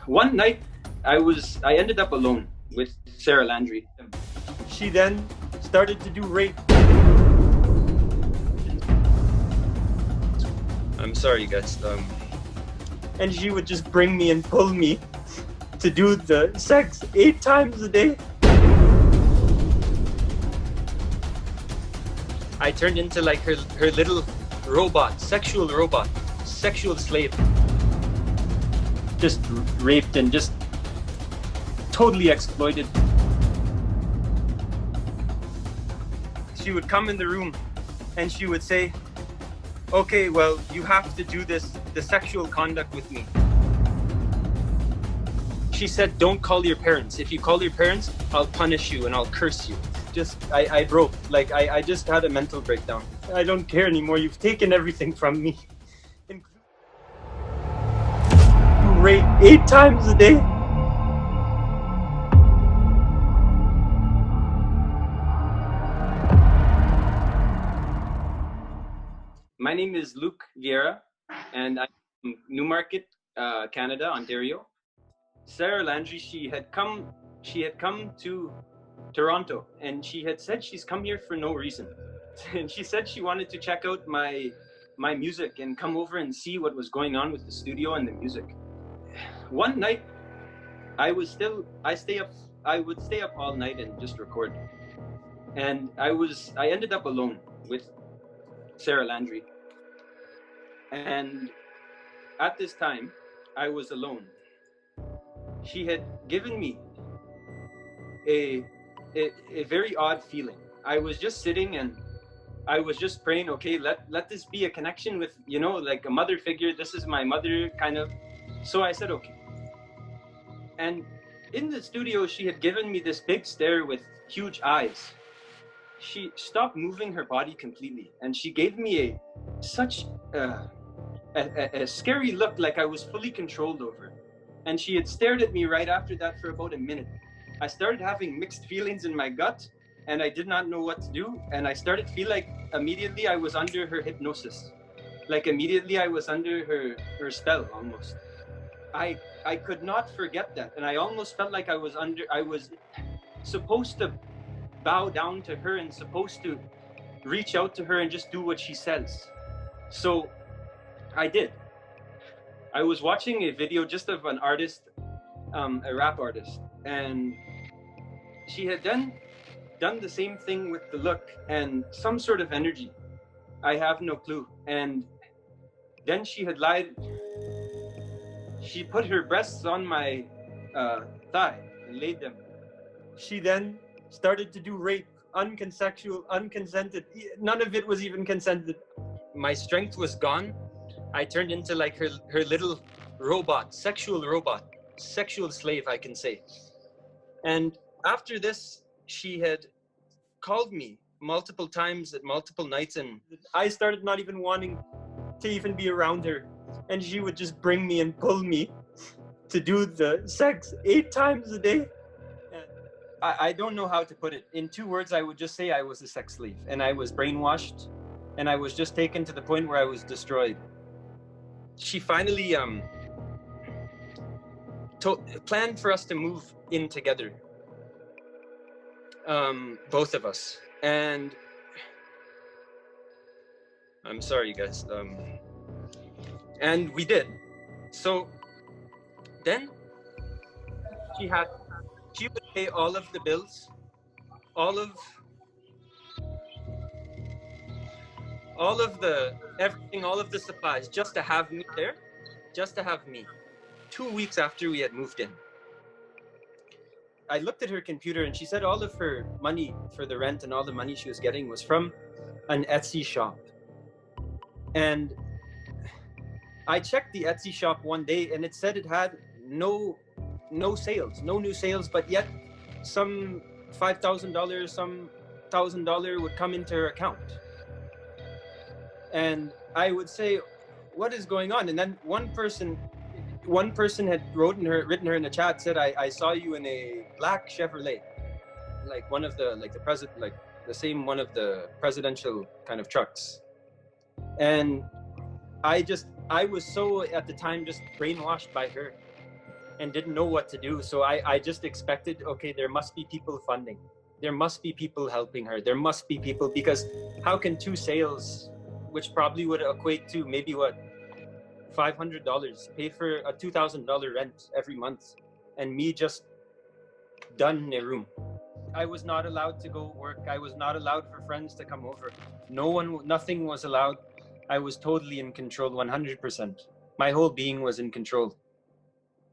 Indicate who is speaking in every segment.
Speaker 1: One night, I ended up alone with Sarah Landry.
Speaker 2: She then started to do rape.
Speaker 1: I'm sorry, guys.
Speaker 2: And she would just bring me and pull me to do the sex 8 times a day.
Speaker 1: I turned into like her little robot, sexual slave.
Speaker 2: Just raped and just totally exploited. She would come in the room and she would say, okay, well, you have to do the sexual conduct with me. She said, don't call your parents. If you call your parents, I'll punish you and I'll curse you. I broke. Like, I just had a mental breakdown. I don't care anymore. You've taken everything from me. You rape 8 times a day.
Speaker 1: My name is Luke Guerra, and I'm from Newmarket, Canada, Ontario. Sarah Landry, she had come to Toronto, and she had said she's come here for no reason. And she said she wanted to check out my music and come over and see what was going on with the studio and the music. One night, I would stay up all night and just record. And I ended up alone with Sarah Landry. And at this time, I was alone. She had given me a very odd feeling. I was just sitting and I was just praying, okay, let this be a connection with, like a mother figure. This is my mother, kind of. So I said, okay. And in the studio, she had given me this big stare with huge eyes. She stopped moving her body completely, and she gave me such a scary look, like I was fully controlled over. And she had stared at me right after that for about a minute. I started having mixed feelings in my gut, and I did not know what to do. And I started to feel like immediately I was under her hypnosis. Like immediately I was under her spell almost. I could not forget that. And I almost felt like I was supposed to bow down to her and supposed to reach out to her and just do what she says. So I did. I was watching a video just of an artist, a rap artist, and she had then done the same thing with the look and some sort of energy. I have no clue. And then she had lied. She put her breasts on my thigh and laid them.
Speaker 2: She then started to do rape, unconsented. None of it was even consented.
Speaker 1: My strength was gone. I turned into like her little robot, sexual slave, I can say. And after this, she had called me multiple times at multiple nights, and
Speaker 2: I started not even wanting to even be around her. And she would just bring me and pull me to do the sex 8 times a day. I don't know how to put it. In 2 words, I would just say I was a sex slave, and I was brainwashed, and I was just taken to the point where I was destroyed.
Speaker 1: She finally planned for us to move in together, both of us. And I'm sorry, guys. And we did. So then she would pay all of the bills, all of the everything, all of the supplies, just to have me there, just to have me. 2 weeks after we had moved in, I looked at her computer and she said all of her money for the rent and all the money she was getting was from an Etsy shop. And I checked the Etsy shop one day and it said it had no sales, no new sales, but yet some $5,000, some $1,000 would come into her account. And I would say, what is going on? And then one person had written her in the chat, said, I saw you in a black Chevrolet, like one of the, like the president, like the same one of the presidential kind of trucks. And I was so, at the time, just brainwashed by her.
Speaker 2: and didn't know what to do. So I just expected, okay, there must be people funding. There must be people helping her. There must be people, because how can 2 sales, which probably would equate to maybe what, $500, pay for a $2,000 rent every month, and me just done in a room. I was not allowed to go work. I was not allowed for friends to come over. Nothing was allowed. I was totally in control, 100%. My whole being was in control.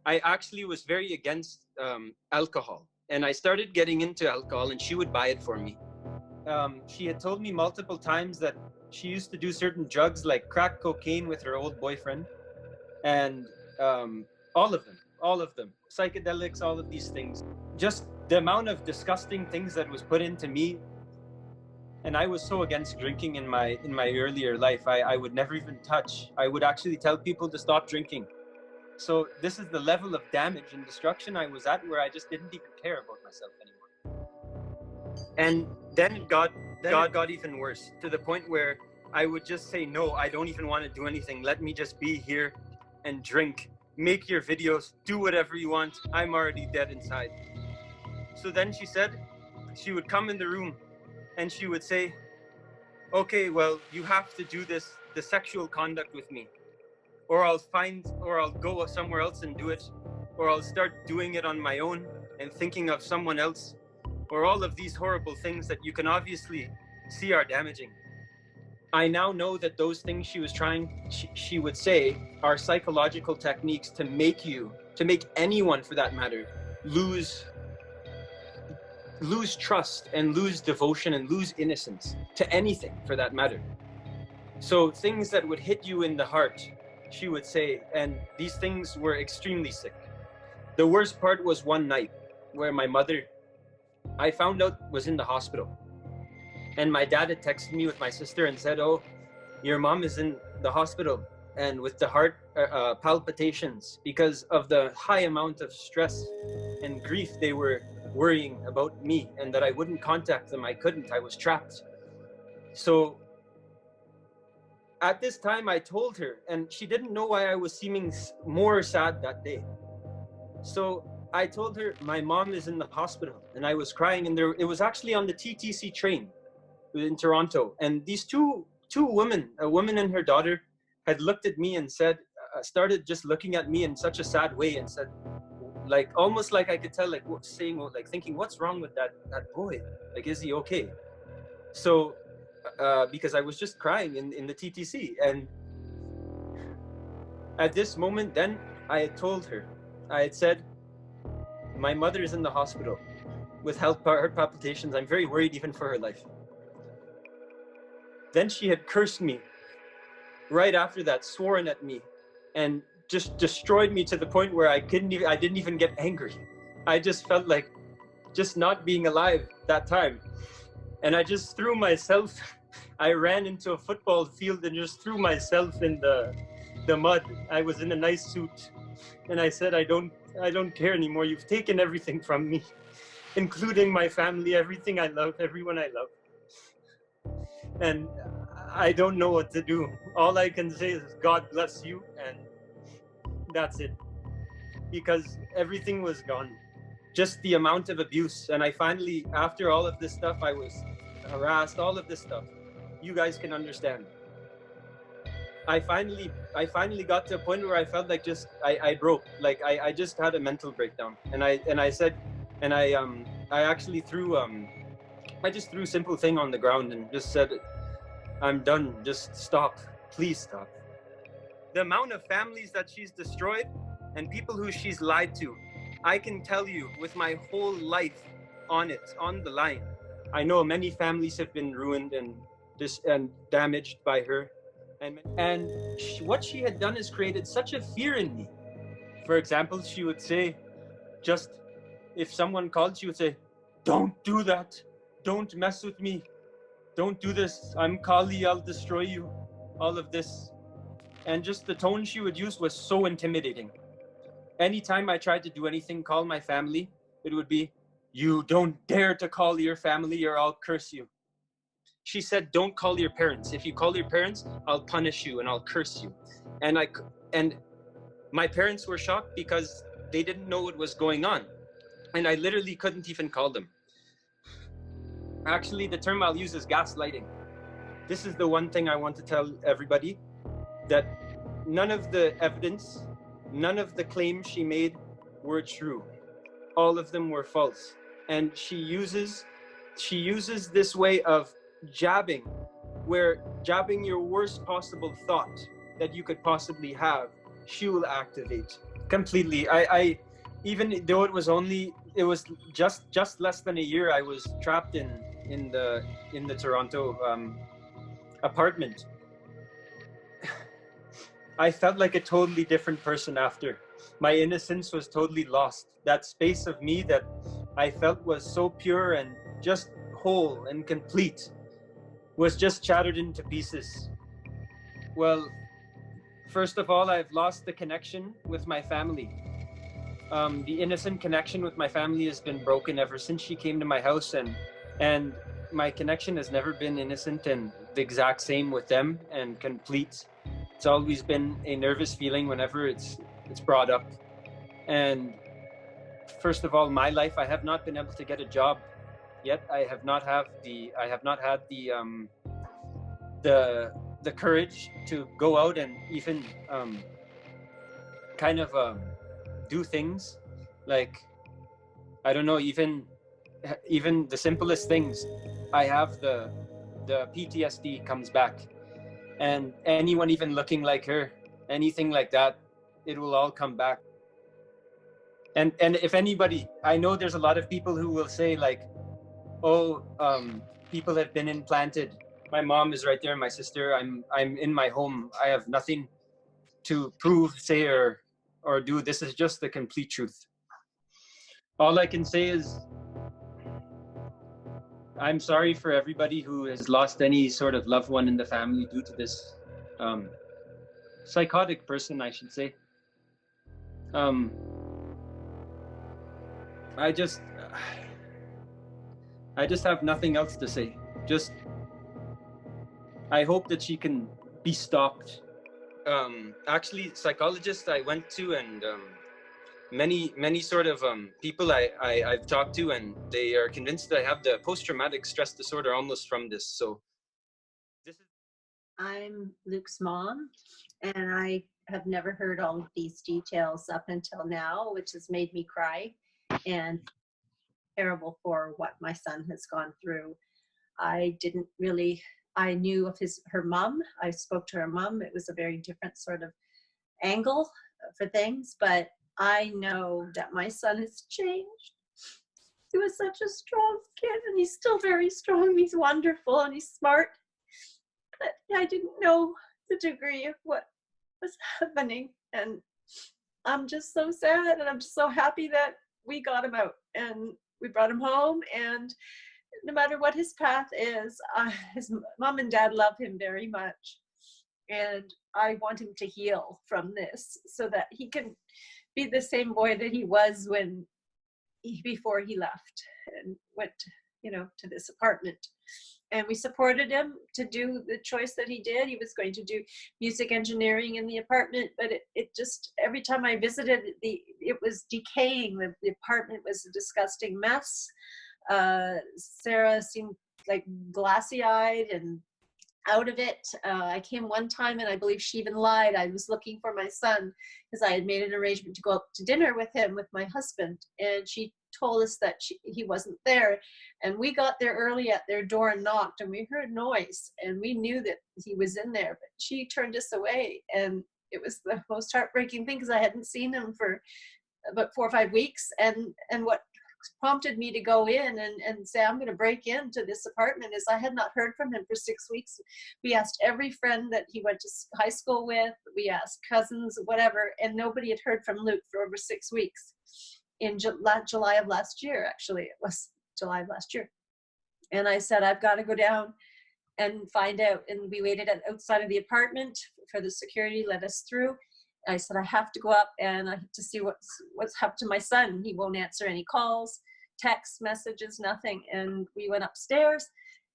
Speaker 2: I actually was very against alcohol, and I started getting into alcohol, and she would buy it for me. She had told me multiple times that she used to do certain drugs like crack cocaine with her old boyfriend, and all of them, psychedelics, all of these things. Just the amount of disgusting things that was put into me. And I was so against drinking in my earlier life. I would never even touch. I would actually tell people to stop drinking. So this is the level of damage and destruction I was at, where I just didn't even care about myself anymore. And then it got even worse, to the point where I would just say, no, I don't even want to do anything. Let me just be here and drink. Make your videos, do whatever you want. I'm already dead inside. So then she said, she would come in the room and she would say, okay, well, you have to do the sexual conduct with me, or I'll go somewhere else and do it, or I'll start doing it on my own and thinking of someone else, or all of these horrible things that you can obviously see are damaging. I now know that those things she would say are psychological techniques to make anyone, for that matter, lose trust and lose devotion and lose innocence to anything, for that matter. So things that would hit you in the heart, she would say, and these things were extremely sick. The worst part was one night where my mother, I found out, was in the hospital. And my dad had texted me with my sister and said, oh, your mom is in the hospital and with the heart palpitations because of the high amount of stress and grief they were worrying about me, and that I wouldn't contact them. I couldn't. I was trapped. So at this time, I told her, and she didn't know why I was seeming more sad that day. So I told her, my mom is in the hospital, and I was crying, and it was actually on the TTC train in Toronto, and these two women, a woman and her daughter, had looked at me and said, started just looking at me in such a sad way, and said, like, almost like I could tell, like, saying, like, thinking, what's wrong with that boy? Like, is he okay? So, because I was just crying in the TTC, and at this moment, then I had told her, I had said, my mother is in the hospital with heart palpitations. I'm very worried even for her life. Then she had cursed me right after that, sworn at me, and just destroyed me to the point where I didn't even get angry. I just felt like just not being alive that time. And I just threw myself, I ran into a football field and just threw myself in the mud. I was in a nice suit. And I said, I don't care anymore. You've taken everything from me, including my family, everything I love, everyone I love. And I don't know what to do. All I can say is, God bless you, and that's it. Because everything was gone. Just the amount of abuse. And I finally, after all of this stuff, I was harassed, all of this stuff. You guys can understand. I finally got to a point where I felt like just, I broke. Like I just had a mental breakdown. And I said, and I actually threw, I just threw a simple thing on the ground and just said, I'm done. Just stop. Please stop. The amount of families that she's destroyed and people who she's lied to, I can tell you with my whole life on the line. I know many families have been ruined and damaged by her. And what she had done is created such a fear in me. For example, she would say, just if someone called, she would say, don't do that. Don't mess with me. Don't do this. I'm Kali. I'll destroy you. All of this. And just the tone she would use was so intimidating. Anytime I tried to do anything, call my family, it would be, you don't dare to call your family or I'll curse you. She said, don't call your parents. If you call your parents, I'll punish you and I'll curse you. And my parents were shocked because they didn't know what was going on. And I literally couldn't even call them. Actually, the term I'll use is gaslighting. This is the one thing I want to tell everybody, that none of the evidence, none of the claims she made were true. All of them were false. And she uses this way of jabbing, where jabbing your worst possible thought that you could possibly have, she will activate completely. I even though it was just less than a year I was trapped in the Toronto apartment. I felt like a totally different person after. My innocence was totally lost. That space of me that I felt was so pure and just whole and complete was just shattered into pieces. Well, first of all, I've lost the connection with my family. The innocent connection with my family has been broken ever since she came to my house, and my connection has never been innocent and the exact same with them and complete. It's always been a nervous feeling whenever it's brought up. And first of all, my life, I have not been able to get a job yet. I have not had the courage to go out and even do things like, I don't know, even the simplest things. I have the PTSD comes back, and anyone even looking like her, anything like that, it will all come back. And if anybody, I know there's a lot of people who will say like, oh, people have been implanted. My mom is right there, my sister. I'm in my home. I have nothing to prove, say, or do. This is just the complete truth. All I can say is I'm sorry for everybody who has lost any sort of loved one in the family due to this psychotic person, I should say. I just have nothing else to say. Just, I hope that she can be stopped. Actually, psychologists I went to, and many sort of people I've talked to, and they are convinced that I have the post-traumatic stress disorder almost from this. So this is.
Speaker 3: I'm Luke's mom, and I have never heard all of these details up until now, which has made me cry and terrible for what my son has gone through. I knew of her mom. I spoke to her mom. It was a very different sort of angle for things, but I know that my son has changed. He was such a strong kid, and he's still very strong. He's wonderful, and he's smart. But I didn't know the degree of what was happening, and I'm just so sad, and I'm just so happy that we got him out and we brought him home. And no matter what his path is, his mom and dad love him very much, and I want him to heal from this so that he can be the same boy that he was before he left and went, to this apartment. And we supported him to do the choice that he did. He was going to do music engineering in the apartment, but it just, every time I visited, it was decaying. The apartment was a disgusting mess. Sarah seemed like glassy-eyed and out of it. I came one time, and I believe she even lied. I was looking for my son because I had made an arrangement to go out to dinner with him, with my husband, and she told us that he wasn't there. And we got there early at their door and knocked, and we heard noise, and we knew that he was in there, but she turned us away. And it was the most heartbreaking thing because I hadn't seen him for about 4 or 5 weeks. And what prompted me to go in and say, I'm going to break into this apartment, is I had not heard from him for 6 weeks. We asked every friend that he went to high school with, we asked cousins, whatever, and nobody had heard from Luke for over 6 weeks. In July of last year, actually, it was July of last year. And I said, I've got to go down and find out. And we waited outside of the apartment for the security, let us through. I said, I have to go up and I have to see what's happened to my son. He won't answer any calls, text messages, nothing. And we went upstairs,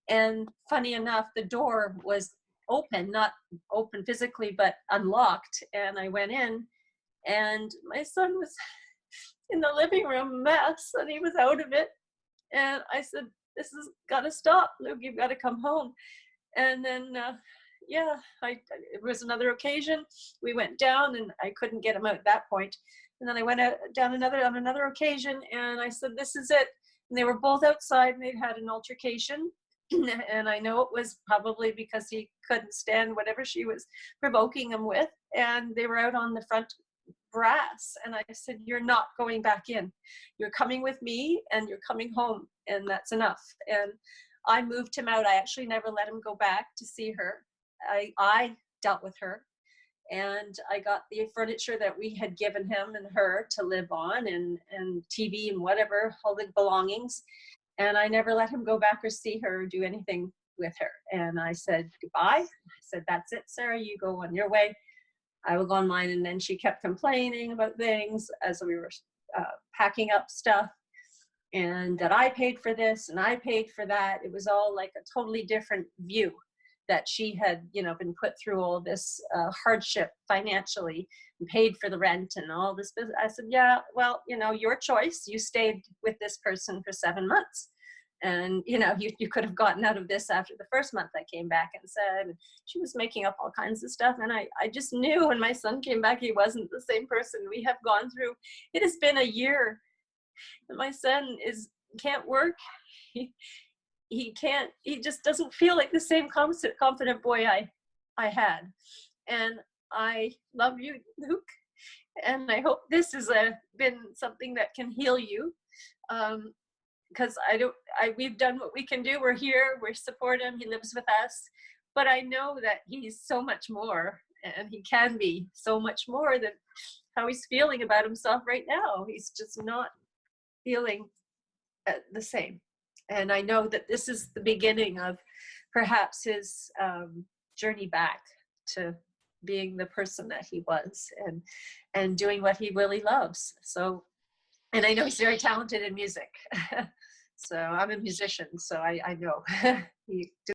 Speaker 3: and funny enough, the door was open, not open physically, but unlocked. And I went in, and my son was in the living room mess, and he was out of it. And I said, this has got to stop, Luke, you've got to come home. And then, it was another occasion. We went down, and I couldn't get him out at that point. And then I went out down on another occasion, and I said, this is it. And they were both outside, and they'd had an altercation. And I know it was probably because he couldn't stand whatever she was provoking him with. And they were out on the front grass. And I said, you're not going back in. You're coming with me, and you're coming home, and that's enough. And I moved him out. I actually never let him go back to see her. I dealt with her, and I got the furniture that we had given him and her to live on, and TV and whatever, all the belongings. And I never let him go back or see her or do anything with her. And I said, goodbye. I said, that's it, Sarah, you go on your way. I will go on mine. And then she kept complaining about things as we were packing up stuff, and that I paid for this and I paid for that. It was all like a totally different view, that she had, been put through all this hardship financially and paid for the rent and all this business. I said, yeah, well, your choice. You stayed with this person for 7 months. And, you could have gotten out of this after the first month. I came back and said, she was making up all kinds of stuff. And I just knew when my son came back, he wasn't the same person. We have gone through, it has been a year. My son can't work. He just doesn't feel like the same confident boy I had. And I love you, Luke. And I hope this has been something that can heal you. Because we've done what we can do. We're here, we support him, he lives with us. But I know that he's so much more, and he can be so much more than how he's feeling about himself right now. He's just not feeling the same. And I know that this is the beginning of perhaps his journey back to being the person that he was, and doing what he really loves. So, and I know he's very talented in music. So I'm a musician, so I know.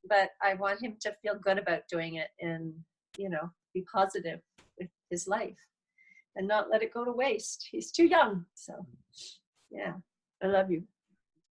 Speaker 3: But I want him to feel good about doing it, and, be positive with his life and not let it go to waste. He's too young. So, yeah, I love you.